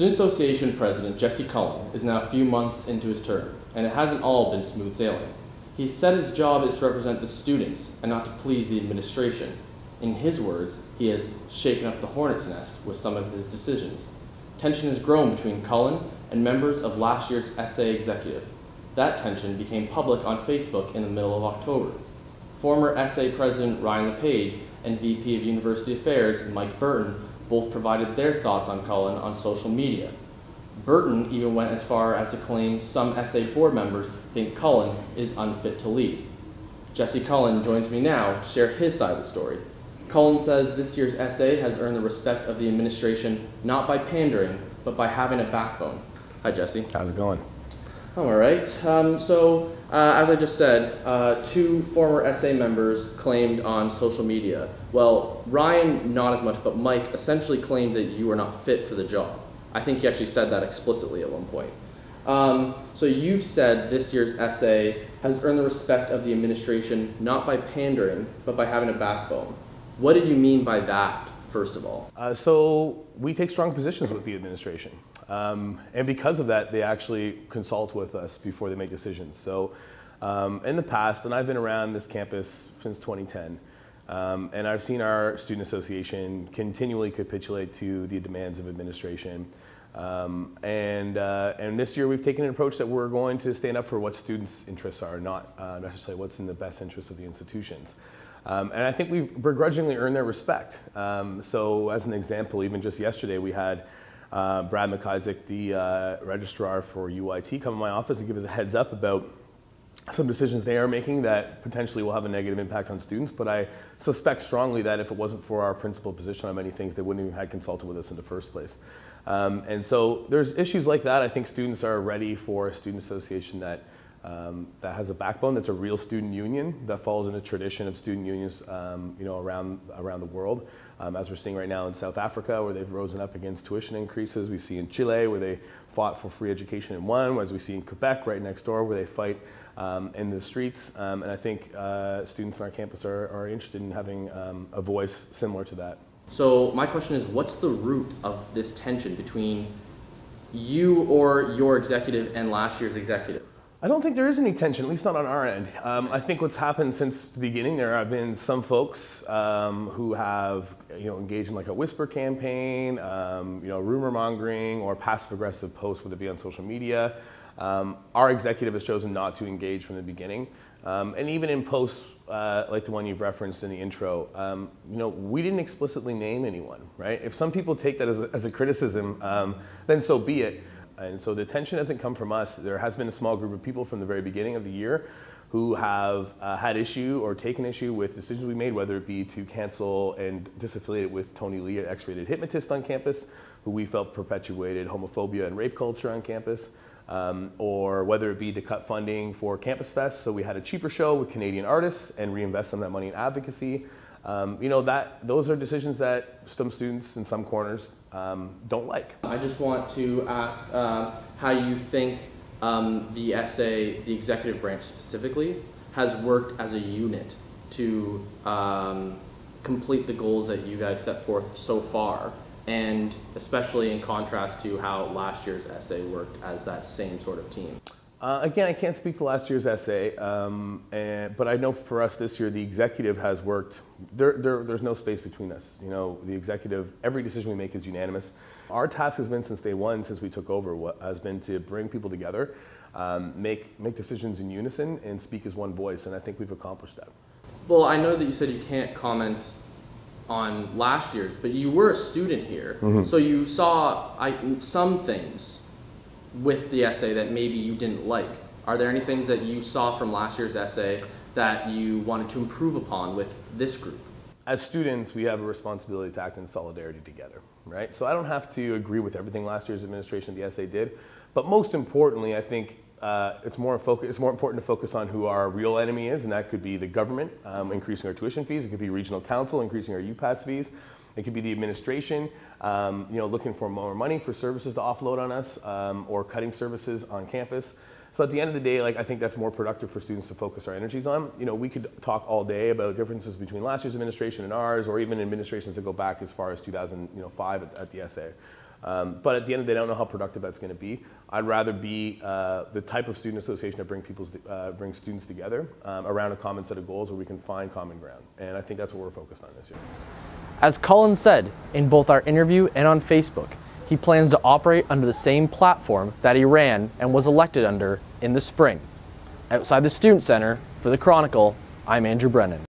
Student Association President Jesse Cullen is now a few months into his term, and it hasn't all been smooth sailing. He said his job is to represent the students and not to please the administration. In his words, he has shaken up the hornet's nest with some of his decisions. Tension has grown between Cullen and members of last year's SA executive. That tension became public on Facebook in the middle of October. Former SA President Ryan LePage and VP of University Affairs Mike Burton both provided their thoughts on Cullen on social media. Burton even went as far as to claim some SA board members think Cullen is unfit to lead. Jesse Cullen joins me now to share his side of the story. Cullen says this year's SA has earned the respect of the administration not by pandering, but by having a backbone. Hi, Jesse. How's it going? I'm all right. As I just said, two former SA members claimed on social media. Well, Ryan, not as much, but Mike essentially claimed that you were not fit for the job. I think he actually said that explicitly at one point. So you've said this year's SA has earned the respect of the administration not by pandering, but by having a backbone. What did you mean by that, first of all? So we take strong positions with the administration. And because of that, they actually consult with us before they make decisions. So in the past, and I've been around this campus since 2010, and I've seen our student association continually capitulate to the demands of administration. And this year we've taken an approach that we're going to stand up for what students' interests are, not necessarily what's in the best interest of the institutions. And I think we've begrudgingly earned their respect. So as an example, even just yesterday we had Brad McIsaac, the registrar for UIT, come in my office and give us a heads up about some decisions they are making that potentially will have a negative impact on students, but I suspect strongly that if it wasn't for our principal position on many things, they wouldn't even have consulted with us in the first place. And so there's issues like that. I think students are ready for a student association that has a backbone, that's a real student union, that follows in a tradition of student unions around the world. As we're seeing right now in South Africa, where they've risen up against tuition increases. We see in Chile, where they fought for free education and won, as we see in Quebec, right next door, where they fight in the streets. And I think students on our campus are interested in having a voice similar to that. So my question is, what's the root of this tension between you or your executive and last year's executive? I don't think there is any tension, at least not on our end. I think what's happened since the beginning, there have been some folks who have engaged in like a whisper campaign, rumor mongering or passive aggressive posts, whether it be on social media. Our executive has chosen not to engage from the beginning. And even in posts like the one you've referenced in the intro, we didn't explicitly name anyone, right? If some people take that as a criticism, then so be it. And so the tension hasn't come from us. There has been a small group of people from the very beginning of the year who have had issue or taken issue with decisions we made, whether it be to cancel and disaffiliate with Tony Lee, an X-rated hypnotist on campus, who we felt perpetuated homophobia and rape culture on campus, or whether it be to cut funding for Campus Fest, so we had a cheaper show with Canadian artists and reinvest some of that money in advocacy. Those are decisions that some students in some corners don't like. I just want to ask how you think the SA, the executive branch specifically, has worked as a unit to complete the goals that you guys set forth so far, and especially in contrast to how last year's SA worked as that same sort of team. Again, I can't speak to last year's SA, but I know for us this year, the executive has worked, there's no space between us. The executive, every decision we make is unanimous. Our task has been since day one, since we took over, has been to bring people together, make decisions in unison and speak as one voice, and I think we've accomplished that. Well, I know that you said you can't comment on last year's, but you were a student here, so you saw some things with the essay that maybe you didn't like. Are there any things that you saw from last year's essay that you wanted to improve upon with this group? As students, we have a responsibility to act in solidarity together, right? So I don't have to agree with everything last year's administration of the essay did, but most importantly, I think it's more important to focus on who our real enemy is, and that could be the government, increasing our tuition fees. It could be regional council, increasing our UPATS fees. It could be the administration, looking for more money for services to offload on us, or cutting services on campus. So at the end of the day, I think that's more productive for students to focus our energies on. We could talk all day about differences between last year's administration and ours, or even administrations that go back as far as 2005 at the SA. But at the end of the day, I don't know how productive that's going to be. I'd rather be the type of student association that brings students together around a common set of goals where we can find common ground. And I think that's what we're focused on this year. As Cullen said in both our interview and on Facebook, he plans to operate under the same platform that he ran and was elected under in the spring. Outside the Student Center, for the Chronicle, I'm Andrew Brennan.